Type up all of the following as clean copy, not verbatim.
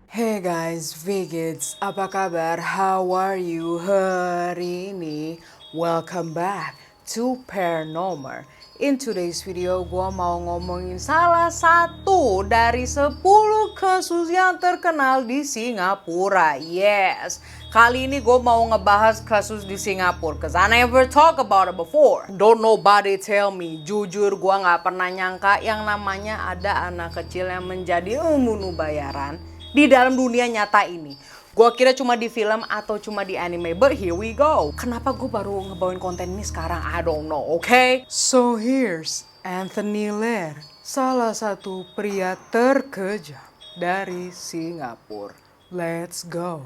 Hey guys, Vigids, apa kabar? How are you hari ini? Welcome back to Paranormal. In today's video, gua mau ngomongin salah satu dari 10 kasus yang terkenal di Singapura. Yes, kali ini gue mau ngebahas kasus di Singapura, cause I never talk about it before. Don't nobody tell me. Jujur, gue nggak pernah nyangka yang namanya ada anak kecil yang menjadi pembunuh bayaran di dalam dunia nyata ini. Gue kira cuma di film atau cuma di anime, but here we go. Kenapa gue baru ngebawain konten ini sekarang? I don't know, okay? So here's Anthony Ler, salah satu pria terkejam dari Singapura. Let's go.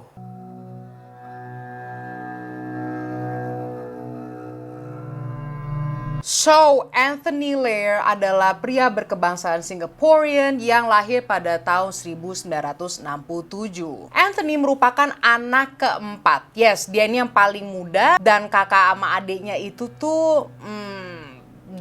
So, Anthony Ler adalah pria berkebangsaan Singaporean yang lahir pada tahun 1967. Anthony merupakan anak keempat. Yes, dia ini yang paling muda dan kakak sama adiknya itu tuh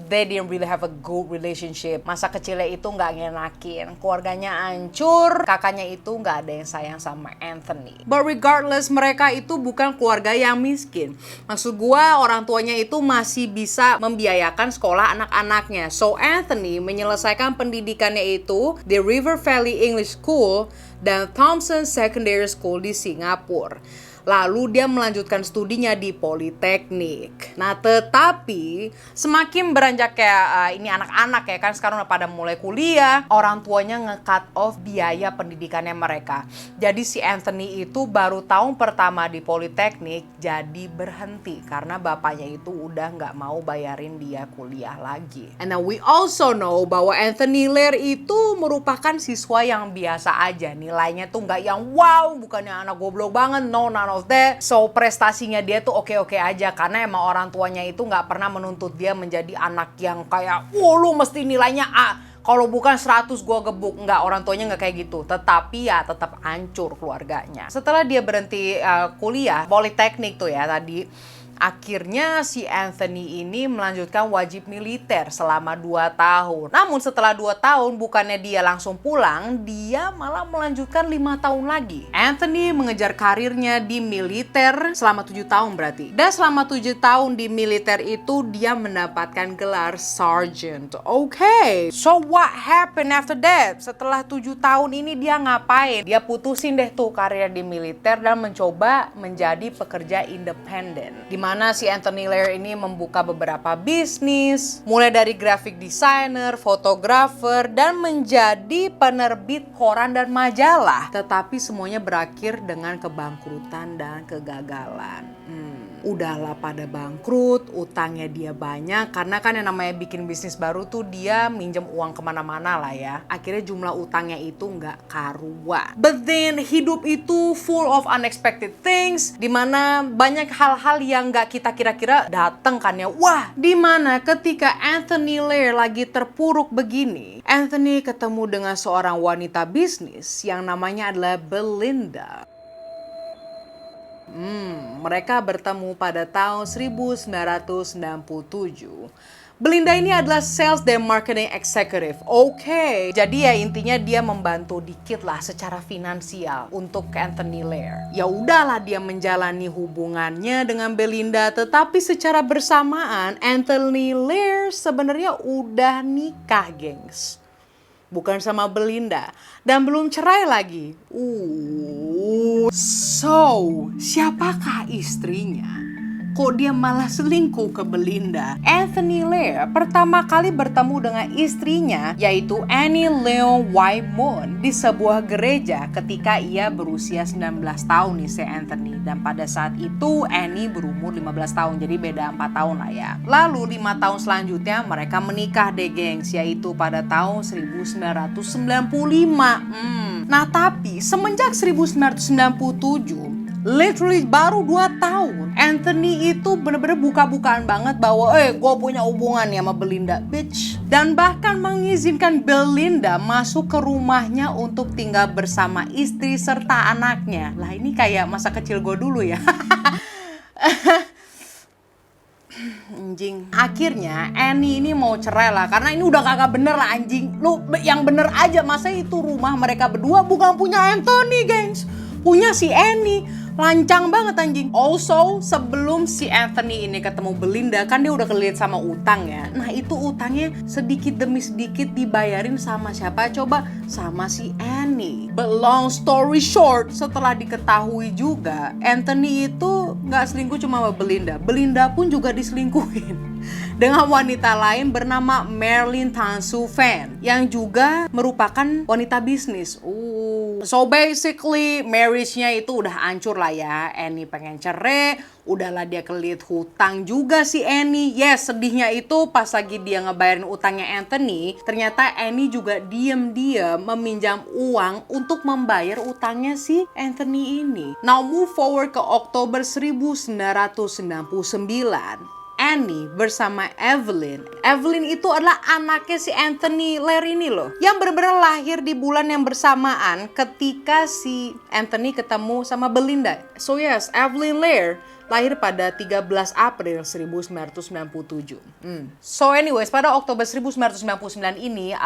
they didn't really have a good relationship. Masa kecilnya itu nggak ngenakin, keluarganya hancur, kakaknya itu nggak ada yang sayang sama Anthony. But regardless, mereka itu bukan keluarga yang miskin. Maksud gua, orang tuanya itu masih bisa membiayakan sekolah anak-anaknya. So Anthony menyelesaikan pendidikannya itu di River Valley English School dan Thompson Secondary School di Singapura. Lalu dia melanjutkan studinya di Politeknik. Nah, tetapi semakin beranjak kayak ini anak-anak ya kan sekarang udah pada mulai kuliah, orang tuanya nge-cut off biaya pendidikannya mereka. Jadi si Anthony itu baru tahun pertama di Politeknik jadi berhenti karena bapaknya itu udah nggak mau bayarin dia kuliah lagi. And now we also know bahwa Anthony Ler itu merupakan siswa yang biasa aja. Nilainya tuh nggak yang wow, bukannya anak goblok banget, no, none of that. So prestasinya dia tuh oke-oke aja karena emang orang tuanya itu nggak pernah menuntut dia menjadi anak yang kayak lu mesti nilainya A, kalau bukan 100 gua gebuk. Nggak, orang tuanya nggak kayak gitu. Tetapi ya tetap hancur keluarganya. Setelah dia berhenti kuliah Politeknik tuh ya tadi, akhirnya si Anthony ini melanjutkan wajib militer selama 2 tahun. Namun setelah 2 tahun bukannya dia langsung pulang, dia malah melanjutkan 5 tahun lagi. Anthony mengejar karirnya di militer selama 7 tahun berarti. Dan selama 7 tahun di militer itu dia mendapatkan gelar sergeant. Okay, so what happened after that? Setelah 7 tahun ini dia ngapain? Dia putusin deh tuh karir di militer dan mencoba menjadi pekerja independen. Dimana si Anthony Ler ini membuka beberapa bisnis, mulai dari graphic designer, fotografer, dan menjadi penerbit koran dan majalah. Tetapi semuanya berakhir dengan kebangkrutan dan kegagalan. Udahlah pada bangkrut, utangnya dia banyak, karena kan yang namanya bikin bisnis baru tuh dia minjem uang kemana-mana lah ya. Akhirnya jumlah utangnya itu nggak karuan. But then hidup itu full of unexpected things, dimana banyak hal-hal yang nggak kita kira-kira dateng kan ya. Wah, dimana ketika Anthony Ler lagi terpuruk begini, Anthony ketemu dengan seorang wanita bisnis yang namanya adalah Belinda. Mereka bertemu pada tahun 1997. Belinda ini adalah sales dan marketing executive. Oke, jadi ya intinya dia membantu dikit lah secara finansial untuk Anthony Ler. Ya udahlah dia menjalani hubungannya dengan Belinda, tetapi secara bersamaan Anthony Ler sebenarnya udah nikah, gengs. Bukan sama Belinda. Dan belum cerai lagi. So, siapakah istrinya? Kok dia malah selingkuh ke Belinda? Anthony Ler pertama kali bertemu dengan istrinya, yaitu Annie Leon Wymon, di sebuah gereja ketika ia berusia 19 tahun nih si Anthony. Dan pada saat itu Annie berumur 15 tahun, jadi beda 4 tahun lah ya. Lalu 5 tahun selanjutnya mereka menikah deh gengs, yaitu pada tahun 1995. Nah tapi semenjak 1997, literally baru 2 tahun, Anthony itu bener-bener buka-bukaan banget bahwa gue punya hubungan nih sama Belinda, bitch. Dan bahkan mengizinkan Belinda masuk ke rumahnya untuk tinggal bersama istri serta anaknya. Lah ini kayak masa kecil gue dulu ya. Anjing. Akhirnya Annie ini mau cerai lah, karena ini udah kagak bener lah anjing. Lu yang bener aja, masa itu rumah mereka berdua bukan punya Anthony, gengs. Punya si Annie. Lancang banget anjing. Also, sebelum si Anthony ini ketemu Belinda, kan dia udah kelilit sama utang ya. Nah itu utangnya sedikit demi sedikit dibayarin sama siapa coba? Sama si Annie. But long story short, setelah diketahui juga Anthony itu gak selingkuh cuma sama Belinda. Belinda pun juga diselingkuhin dengan wanita lain bernama Marilyn Tansu Fan, yang juga merupakan wanita bisnis. So basically marriage-nya itu udah hancur lah ya. Annie pengen cerai, udahlah dia kelilit hutang juga si Annie. Yes, sedihnya itu pas lagi dia ngebayarin utangnya Anthony, ternyata Annie juga diam-diam meminjam uang untuk membayar utangnya si Anthony ini. Now move forward ke Oktober 1999. Annie bersama Evelyn. Evelyn itu adalah anaknya si Anthony Lear ini loh, yang benar-benar lahir di bulan yang bersamaan ketika si Anthony ketemu sama Belinda. So yes, Evelyn Lear lahir pada 13 April 1997. So anyways, pada Oktober 1999 ini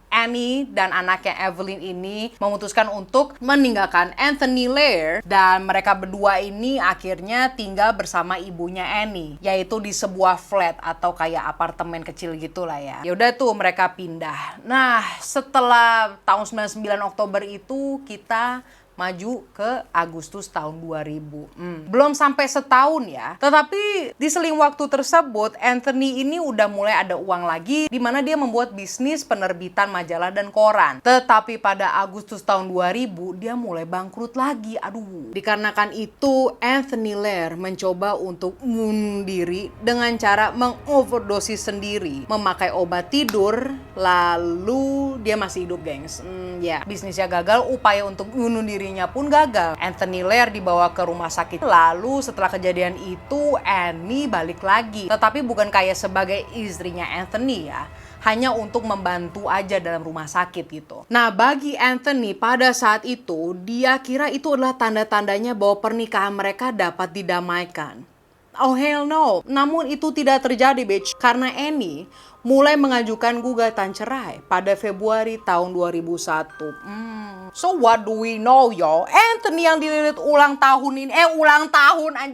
Annie dan anaknya Evelyn ini memutuskan untuk meninggalkan Anthony Lear, dan mereka berdua ini akhirnya tinggal bersama ibunya Annie, yaitu di sebuah flat atau kayak apartemen kecil gitu lah ya. Yaudah tuh mereka pindah. Nah setelah tahun 99 Oktober itu kita maju ke Agustus tahun 2000. Belum sampai setahun ya. Tetapi di seling waktu tersebut Anthony ini udah mulai ada uang lagi, di mana dia membuat bisnis penerbitan majalah dan koran. Tetapi pada Agustus tahun 2000 dia mulai bangkrut lagi. Aduh. Dikarenakan itu Anthony Lear mencoba untuk bunuh diri dengan cara mengoverdosis sendiri, memakai obat tidur, lalu dia masih hidup, gengs. Ya, bisnisnya gagal, upaya untuk bunuh diri pun gagal. Anthony Lear dibawa ke rumah sakit. Lalu setelah kejadian itu Annie balik lagi, tetapi bukan kayak sebagai istrinya Anthony ya, hanya untuk membantu aja dalam rumah sakit gitu. Nah bagi Anthony pada saat itu, dia kira itu adalah tanda-tandanya bahwa pernikahan mereka dapat didamaikan. Oh hell no. Namun itu tidak terjadi, bitch, karena Annie mulai mengajukan gugatan cerai pada Februari tahun 2001. So what do we know, yo? Anthony yang dililit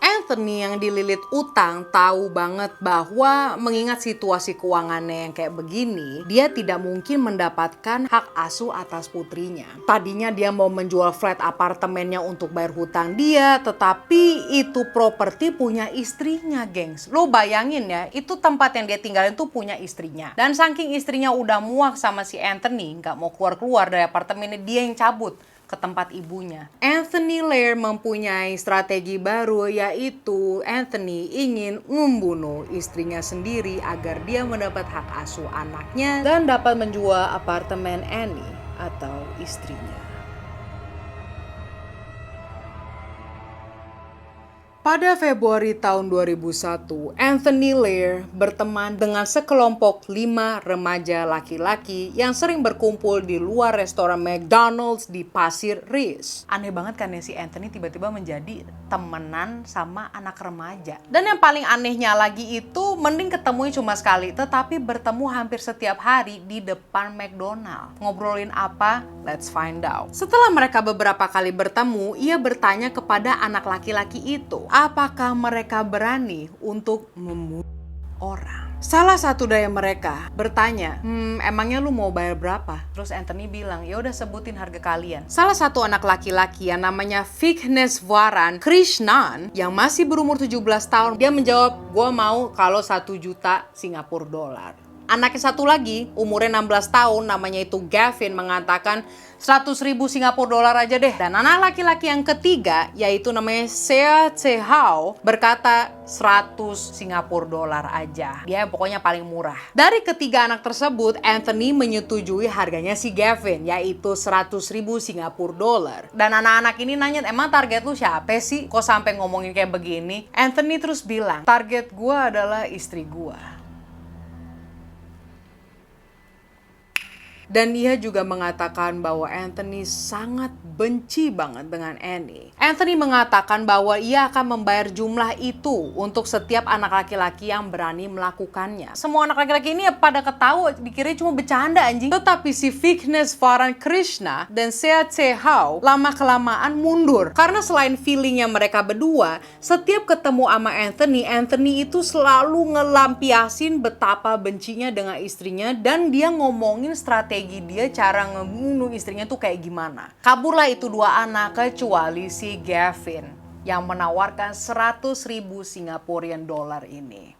Anthony yang dililit utang tahu banget bahwa mengingat situasi keuangannya yang kayak begini, dia tidak mungkin mendapatkan hak asuh atas putrinya. Tadinya dia mau menjual flat apartemennya untuk bayar hutang dia, tetapi itu properti punya istrinya, gengs. Lo bayangin ya, itu tempat yang dia tinggalin tuh punya istrinya. Dan saking istrinya udah muak sama si Anthony, gak mau keluar-keluar dari apartemennya, dia yang cabut ke tempat ibunya. Anthony Lear mempunyai strategi baru, yaitu Anthony ingin membunuh istrinya sendiri agar dia mendapat hak asuh anaknya dan dapat menjual apartemen Annie atau istrinya. Pada Februari tahun 2001, Anthony Lear berteman dengan sekelompok 5 remaja laki-laki yang sering berkumpul di luar restoran McDonald's di Pasir Ris. Aneh banget kan ya si Anthony tiba-tiba menjadi temenan sama anak remaja. Dan yang paling anehnya lagi itu mending ketemunya cuma sekali, tetapi bertemu hampir setiap hari di depan McDonald's. Ngobrolin apa? Let's find out. Setelah mereka beberapa kali bertemu, ia bertanya kepada anak laki-laki itu, apakah mereka berani untuk membunuh orang. Salah satu dari mereka bertanya, emangnya lu mau bayar berapa? Terus Anthony bilang, ya udah sebutin harga kalian. Salah satu anak laki-laki yang namanya Vigneswaran Krishnan yang masih berumur 17 tahun, dia menjawab, gua mau kalau 1 juta Singapura dolar. Anaknya satu lagi, umurnya 16 tahun, namanya itu Gavin, mengatakan 100.000 Singapura dolar aja deh. Dan anak laki-laki yang ketiga, yaitu namanya Sea Chehao, berkata 100 Singapura dolar aja. Dia pokoknya paling murah. Dari ketiga anak tersebut, Anthony menyetujui harganya si Gavin, yaitu 100.000 Singapura dolar. Dan anak-anak ini nanya, emang target lu siapa sih? Kok sampai ngomongin kayak begini? Anthony terus bilang, target gua adalah istri gua. Dan ia juga mengatakan bahwa Anthony sangat benci banget dengan Annie. Anthony mengatakan bahwa ia akan membayar jumlah itu untuk setiap anak laki-laki yang berani melakukannya. Semua anak laki-laki ini pada ketawa, dikira cuma bercanda anjing. Tetapi si Vignesh Varan Krishna dan Seat Sehau lama-kelamaan mundur. Karena selain feelingnya mereka berdua, setiap ketemu sama Anthony itu selalu ngelampiasin betapa bencinya dengan istrinya dan dia ngomongin strategi dia cara ngebunuh istrinya tuh kayak gimana. Kaburlah itu dua anak kecuali si Gavin yang menawarkan 100.000 Singaporean dollar ini.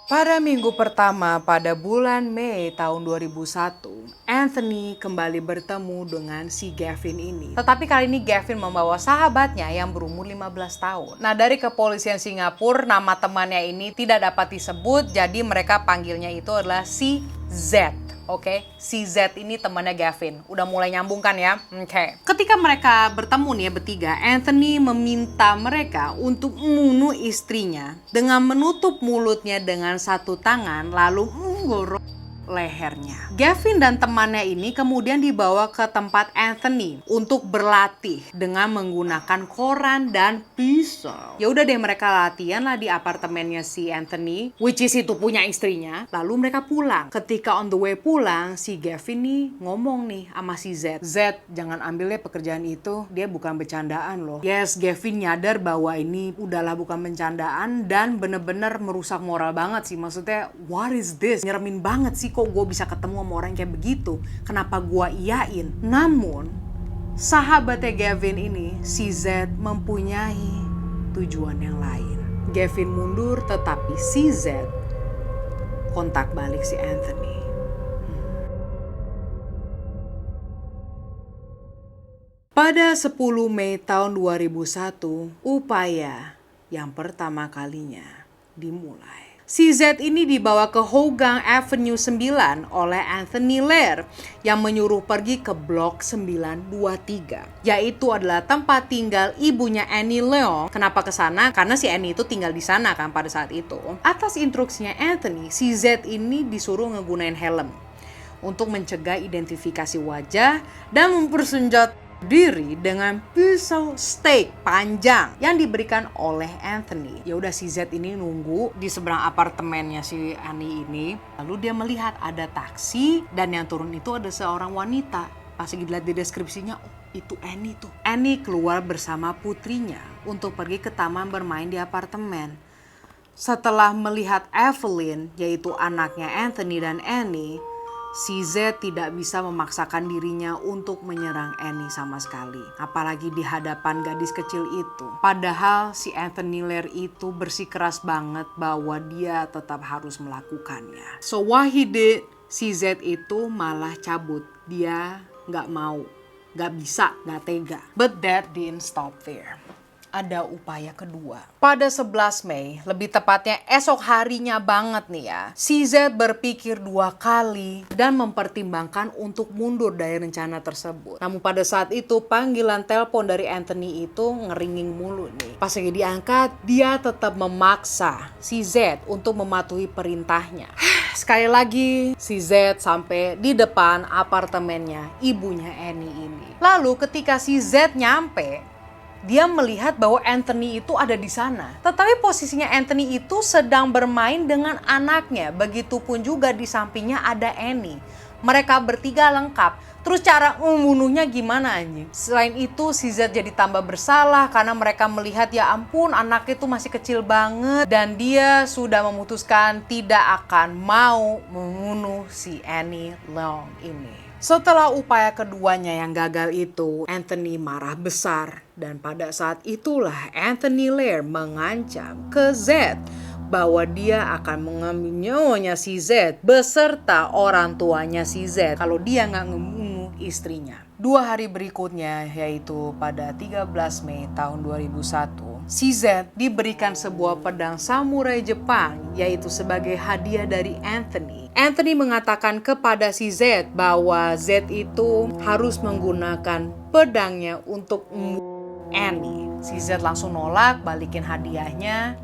Pada minggu pertama pada bulan Mei tahun 2001, Anthony kembali bertemu dengan si Gavin ini. Tetapi kali ini Gavin membawa sahabatnya yang berumur 15 tahun. Nah, dari kepolisian Singapura, nama temannya ini tidak dapat disebut, jadi mereka panggilnya itu adalah si Z. Oke, si Z ini temannya Gavin. Udah mulai nyambung kan ya? Oke. Ketika mereka bertemu nih ya bertiga, Anthony meminta mereka untuk membunuh istrinya dengan menutup mulutnya dengan satu tangan lalu menggorok lehernya. Gavin dan temannya ini kemudian dibawa ke tempat Anthony untuk berlatih dengan menggunakan koran dan pisau. Ya udah deh, mereka latihan lah di apartemennya si Anthony, which is itu punya istrinya. Lalu mereka pulang. Ketika on the way pulang, si Gavin nih ngomong nih sama si Z. Z, jangan ambil deh pekerjaan itu, dia bukan bercandaan loh. Yes, Gavin nyadar bahwa ini udahlah bukan bercandaan dan bener-bener merusak moral banget sih. Maksudnya, what is this? Nyeremin banget sih, kok gue bisa ketemu sama orang kayak begitu, kenapa gue iyain. Namun sahabatnya Gavin ini, si Z, mempunyai tujuan yang lain. Gavin mundur tetapi si Z kontak balik si Anthony. Pada 10 Mei tahun 2001, upaya yang pertama kalinya dimulai. Si Z ini dibawa ke Hougang Avenue 9 oleh Anthony Lear yang menyuruh pergi ke blok 923. Yaitu adalah tempat tinggal ibunya Annie Leong. Kenapa ke sana? Karena si Annie itu tinggal di sana kan pada saat itu. Atas instruksinya Anthony, si Z ini disuruh ngegunain helm untuk mencegah identifikasi wajah dan mempersenjatai diri dengan pisau steak panjang yang diberikan oleh Anthony. Ya udah, si Z ini nunggu di seberang apartemennya si Annie ini. Lalu dia melihat ada taksi dan yang turun itu ada seorang wanita. Pas dilihat di deskripsinya, oh itu Annie tuh. Annie keluar bersama putrinya untuk pergi ke taman bermain di apartemen. Setelah melihat Evelyn, yaitu anaknya Anthony dan Annie, si Z tidak bisa memaksakan dirinya untuk menyerang Annie sama sekali. Apalagi di hadapan gadis kecil itu. Padahal si Anthony Lear itu bersikeras banget bahwa dia tetap harus melakukannya. So what he did, si Z itu malah cabut. Dia gak mau, gak bisa, gak tega. But that didn't stop there. Ada upaya kedua. Pada 11 Mei, lebih tepatnya esok harinya banget nih ya, si Z berpikir 2 kali dan mempertimbangkan untuk mundur dari rencana tersebut. Namun pada saat itu panggilan telepon dari Anthony itu ngeringing mulu nih. Pas lagi diangkat, dia tetap memaksa si Z untuk mematuhi perintahnya. Sekali lagi, si Z sampai di depan apartemennya ibunya Annie ini. Lalu ketika si Z nyampe, dia melihat bahwa Anthony itu ada di sana. Tetapi posisinya Anthony itu sedang bermain dengan anaknya. Begitupun juga di sampingnya ada Annie. Mereka bertiga lengkap. Terus cara membunuhnya gimana anjing? Selain itu si Z jadi tambah bersalah karena mereka melihat ya ampun anak itu masih kecil banget. Dan dia sudah memutuskan tidak akan mau membunuh si Annie Leong ini. Setelah upaya keduanya yang gagal itu, Anthony marah besar. Dan pada saat itulah Anthony Lear mengancam ke Z bahwa dia akan mengambil nyawanya si Z beserta orang tuanya si Z kalau dia nggak ngebunuh istrinya. 2 hari berikutnya, yaitu pada 13 Mei tahun 2001, si Z diberikan sebuah pedang samurai Jepang, yaitu sebagai hadiah dari Anthony. Anthony mengatakan kepada si Z bahwa Z itu harus menggunakan pedangnya untuk membunuh Annie. Si Z langsung nolak, balikin hadiahnya,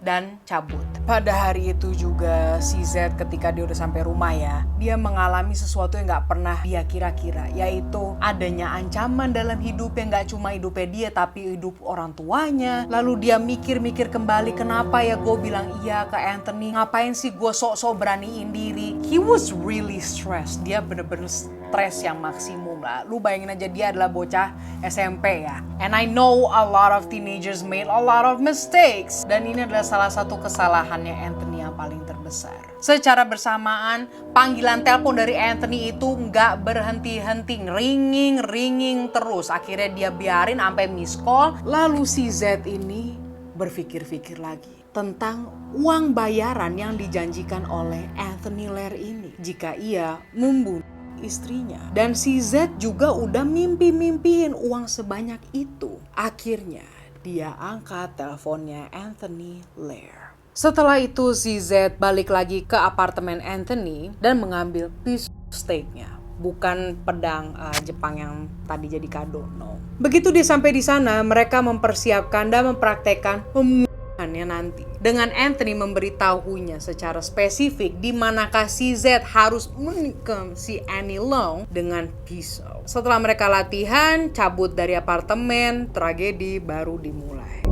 dan cabut. Pada hari itu juga si Z ketika dia udah sampai rumah ya, dia mengalami sesuatu yang gak pernah dia kira-kira, yaitu adanya ancaman dalam hidup yang gak cuma hidupnya dia tapi hidup orang tuanya. Lalu dia mikir-mikir kembali, kenapa ya gue bilang iya ke Anthony, ngapain sih gue sok-sok beraniin diri. He was really stressed, dia bener-bener stres yang maksimum lah. Lu bayangin aja dia adalah bocah SMP ya. And I know a lot of teenagers made a lot of mistakes. Dan ini adalah salah satu kesalahannya Anthony yang paling terbesar. Secara bersamaan, panggilan telepon dari Anthony itu nggak berhenti-henti, ringing terus. Akhirnya dia biarin sampai miss call. Lalu si Z ini berpikir-pikir lagi tentang uang bayaran yang dijanjikan oleh Anthony Lair ini jika ia membunuh istrinya. Dan si Z juga udah mimpi-mimpiin uang sebanyak itu. Akhirnya dia angkat teleponnya Anthony Lair. Setelah itu si Z balik lagi ke apartemen Anthony dan mengambil pisau steaknya. Bukan pedang Jepang yang tadi jadi kado, no. Begitu dia sampai di sana, mereka mempersiapkan dan mempraktekkan pembunuhannya nanti. Dengan Anthony memberitahunya secara spesifik di manakah si Z harus menikam si Annie Long dengan pisau. Setelah mereka latihan, cabut dari apartemen, tragedi baru dimulai.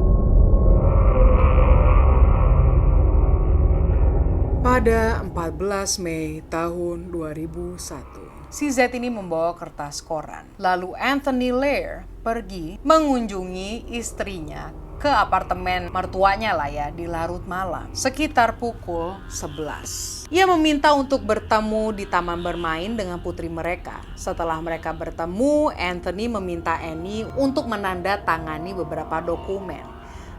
Pada 14 Mei tahun 2001, si Z ini membawa kertas koran. Lalu Anthony Lair pergi mengunjungi istrinya ke apartemen mertuanya lah ya di larut malam, sekitar pukul 11. Ia meminta untuk bertemu di taman bermain dengan putri mereka. Setelah mereka bertemu, Anthony meminta Annie untuk menandatangani beberapa dokumen.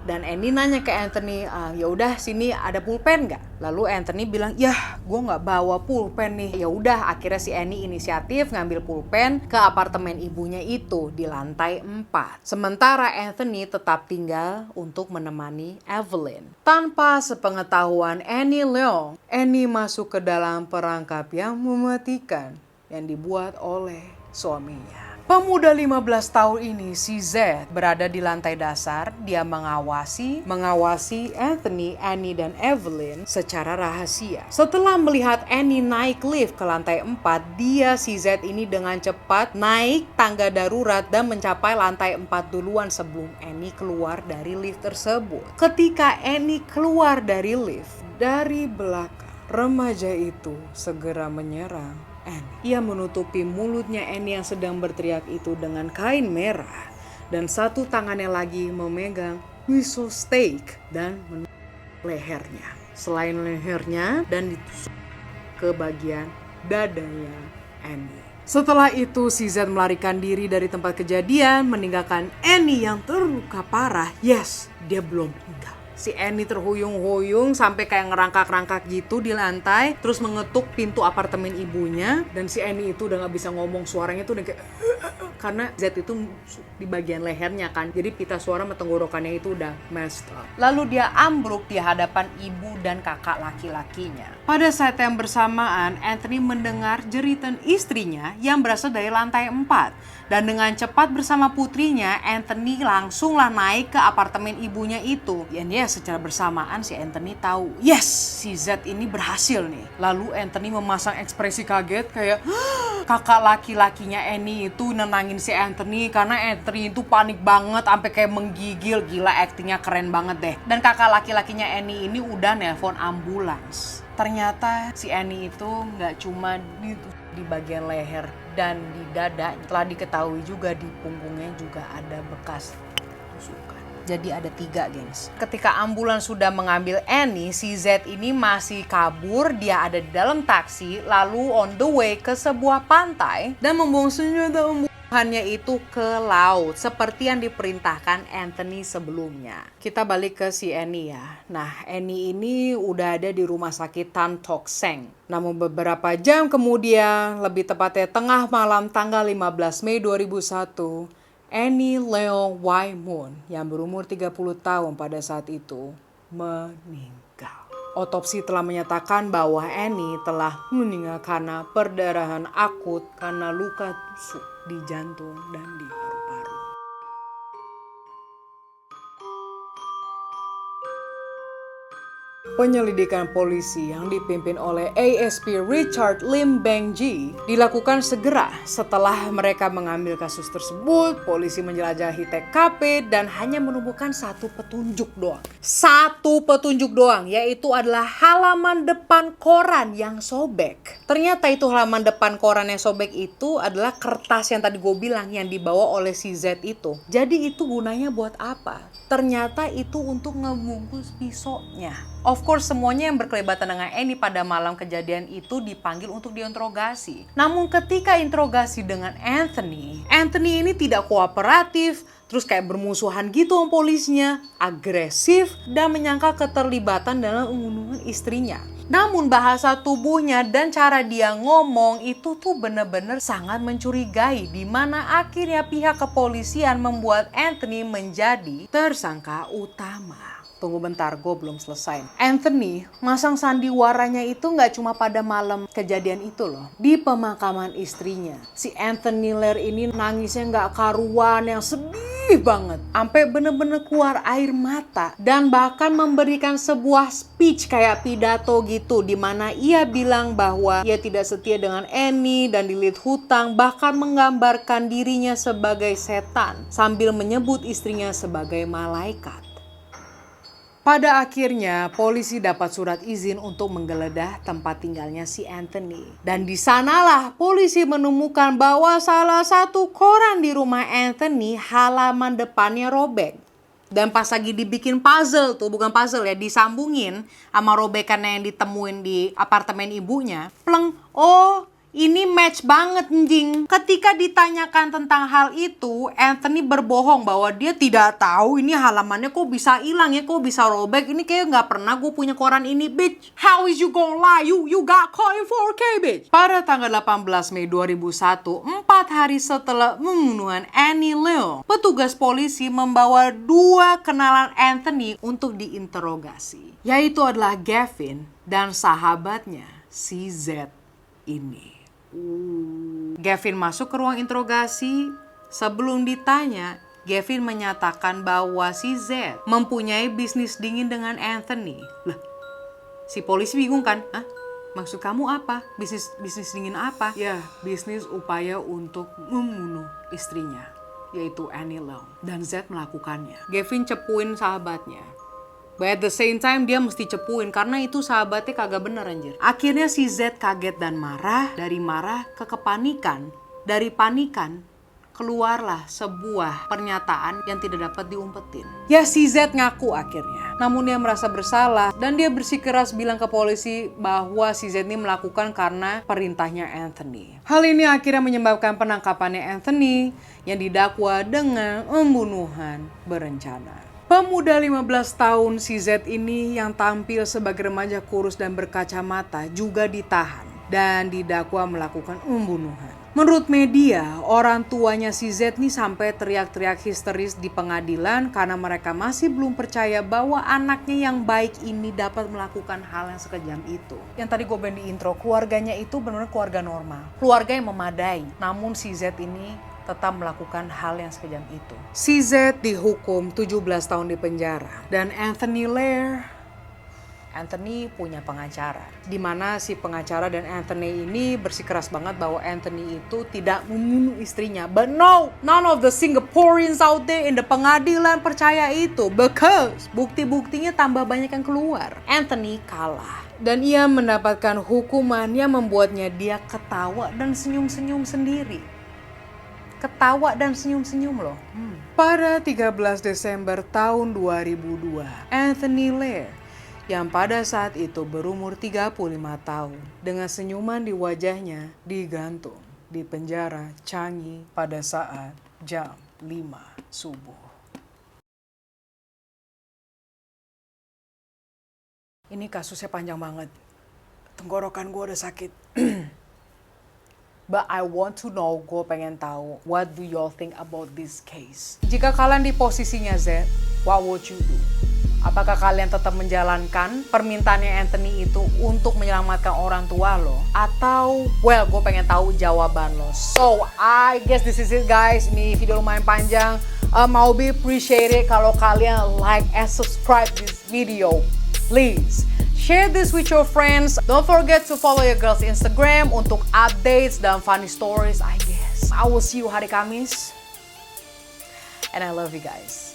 Dan Annie nanya ke Anthony, ya udah sini ada pulpen nggak? Lalu Anthony bilang, yah gue nggak bawa pulpen nih. Ya udah, akhirnya si Annie inisiatif ngambil pulpen ke apartemen ibunya itu di lantai 4. Sementara Anthony tetap tinggal untuk menemani Evelyn. Tanpa sepengetahuan Annie Leong, Annie masuk ke dalam perangkap yang mematikan yang dibuat oleh suaminya. Pemuda 15 tahun ini, si Z, berada di lantai dasar. Dia mengawasi Anthony, Annie, dan Evelyn secara rahasia. Setelah melihat Annie naik lift ke lantai 4, si Z ini dengan cepat naik tangga darurat dan mencapai lantai 4 duluan sebelum Annie keluar dari lift tersebut. Ketika Annie keluar dari lift, dari belakang, remaja itu segera menyerang Annie. Ia menutupi mulutnya Annie yang sedang berteriak itu dengan kain merah. Dan satu tangannya lagi memegang pisau steak dan lehernya. Selain lehernya dan ditusuk ke bagian dadanya Annie. Setelah itu si Z melarikan diri dari tempat kejadian, meninggalkan Annie yang terluka parah. Yes, dia belum meninggal. Si Annie terhuyung-huyung sampai kayak ngerangkak-rangkak gitu di lantai. Terus mengetuk pintu apartemen ibunya. Dan si Annie itu udah gak bisa ngomong, suaranya tuh udah kayak karena Z itu di bagian lehernya kan. Jadi pita suara sama tenggorokannya itu udah messed up. Lalu dia ambruk di hadapan ibu dan kakak laki-lakinya. Pada saat yang bersamaan, Anthony mendengar jeritan istrinya yang berasal dari lantai 4. Dan dengan cepat bersama putrinya, Anthony langsunglah naik ke apartemen ibunya itu. Dan ya secara bersamaan si Anthony tahu, yes, si Z ini berhasil nih. Lalu Anthony memasang ekspresi kaget kayak kakak laki-lakinya Annie itu nenangin si Anthony karena Anthony itu panik banget sampai kayak menggigil. Gila, aktingnya keren banget deh. Dan kakak laki-lakinya Annie ini udah nelpon ambulans. Ternyata si Annie itu nggak cuma di bagian leher dan di dada. Telah diketahui juga di punggungnya juga ada bekas tusukan. Jadi ada 3, gengs. Ketika ambulans sudah mengambil Annie, si Z ini masih kabur. Dia ada di dalam taksi, lalu on the way ke sebuah pantai dan membuang senjata pembunuhannya itu ke laut, seperti yang diperintahkan Anthony sebelumnya. Kita balik ke si Annie ya. Nah, Annie ini udah ada di rumah sakit Tan Tock Seng. Namun beberapa jam kemudian, lebih tepatnya tengah malam tanggal 15 Mei 2001, Annie Leong Wai Moon yang berumur 30 tahun pada saat itu meninggal. Otopsi telah menyatakan bahwa Annie telah meninggal karena perdarahan akut karena luka tusuk di jantung dan di paru-paru. Penyelidikan polisi yang dipimpin oleh ASP Richard Lim Beng-ji dilakukan segera setelah mereka mengambil kasus tersebut. Polisi menjelajahi TKP dan hanya menemukan satu petunjuk doang. Satu petunjuk doang, yaitu adalah halaman depan koran yang sobek. Ternyata itu halaman depan koran yang sobek itu adalah kertas yang tadi gue bilang yang dibawa oleh si Z itu. Jadi itu gunanya buat apa? Ternyata itu untuk ngebungkus pisaunya. Of course, semuanya yang berkelibatan dengan Annie pada malam kejadian itu dipanggil untuk diinterogasi. Namun ketika interogasi dengan Anthony ini tidak kooperatif, terus kayak bermusuhan gitu sama polisnya, agresif, dan menyangkal keterlibatan dalam pembunuhan istrinya. Namun bahasa tubuhnya dan cara dia ngomong itu tuh bener-bener sangat mencurigai, di mana akhirnya pihak kepolisian membuat Anthony menjadi tersangka utama. Tunggu bentar, gue belum selesai. Anthony masang sandiwaranya itu nggak cuma pada malam kejadian itu loh. Di pemakaman istrinya, si Anthony Lear ini nangisnya nggak karuan, yang sedih banget. Sampai bener-bener keluar air mata. Dan bahkan memberikan sebuah speech kayak pidato gitu, di mana ia bilang bahwa ia tidak setia dengan Annie dan dililit hutang, bahkan menggambarkan dirinya sebagai setan sambil menyebut istrinya sebagai malaikat. Pada akhirnya, polisi dapat surat izin untuk menggeledah tempat tinggalnya si Anthony. Dan di sanalah polisi menemukan bahwa salah satu koran di rumah Anthony halaman depannya robek. Dan pas lagi dibikin puzzle tuh, bukan puzzle ya, disambungin sama robekannya yang ditemuin di apartemen ibunya. Pleng, oh ini match banget anjing. Ketika ditanyakan tentang hal itu, Anthony berbohong bahwa dia tidak tahu ini halamannya kok bisa hilang ya, kok bisa robek. Ini kayak nggak pernah gue punya koran ini, bitch. How is you gonna lie? You got caught in 4K, bitch. Pada tanggal 18 Mei 2001, 4 hari setelah pembunuhan Annie Leung, petugas polisi membawa 2 kenalan Anthony untuk diinterogasi. Yaitu adalah Gavin dan sahabatnya, si Z ini. Gavin masuk ke ruang interogasi. Sebelum ditanya, Gavin menyatakan bahwa si Z mempunyai bisnis dingin dengan Anthony. Lah, si polisi bingung kan? Hah? Maksud kamu apa? Bisnis dingin apa? Ya, bisnis upaya untuk membunuh istrinya, yaitu Annie Leung. Dan Z melakukannya. Gavin cepuin sahabatnya. But at the same time dia mesti cepuin karena itu sahabatnya kagak bener anjir. Akhirnya si Z kaget dan marah. Dari marah ke kepanikan. Dari panikan keluarlah sebuah pernyataan yang tidak dapat diumpetin. Ya si Z ngaku akhirnya. Namun dia merasa bersalah dan dia bersikeras bilang ke polisi bahwa si Z ini melakukan karena perintahnya Anthony. Hal ini akhirnya menyebabkan penangkapannya Anthony yang didakwa dengan pembunuhan berencana. Pemuda 15 tahun si Z ini yang tampil sebagai remaja kurus dan berkacamata juga ditahan dan didakwa melakukan pembunuhan. Menurut media, orang tuanya si Z ini sampai teriak-teriak histeris di pengadilan karena mereka masih belum percaya bahwa anaknya yang baik ini dapat melakukan hal yang sekejam itu. Yang tadi gue bilang di intro, keluarganya itu benar-benar keluarga normal. Keluarga yang memadai, namun si Z ini tetap melakukan hal yang sekejam itu. Si Z dihukum 17 tahun di penjara. Dan Anthony Lear, Anthony punya pengacara. Di mana si pengacara dan Anthony ini bersikeras banget bahwa Anthony itu tidak membunuh istrinya. But no, none of the Singaporeans out there in the pengadilan percaya itu. Because bukti-buktinya tambah banyak yang keluar. Anthony kalah. Dan ia mendapatkan hukuman yang membuatnya dia ketawa dan senyum-senyum sendiri. Ketawa dan senyum-senyum loh. Pada 13 Desember tahun 2002, Anthony Lear yang pada saat itu berumur 35 tahun dengan senyuman di wajahnya digantung di penjara Changi pada saat jam 5 subuh. Ini kasusnya panjang banget. Tenggorokan gue udah sakit. But I want to know, gue pengen tahu, what do y'all think about this case? Jika kalian di posisinya Z, what would you do? Apakah kalian tetap menjalankan permintaannya Anthony itu untuk menyelamatkan orang tua lo? Atau, well, gue pengen tahu jawaban lo. So, I guess this is it guys. Ini video lumayan panjang. Mau be appreciated kalau kalian like and subscribe this video. Please. Share this with your friends. Don't forget to follow your girls Instagram untuk updates dan funny stories, I guess. I will see you hari Kamis. And I love you guys.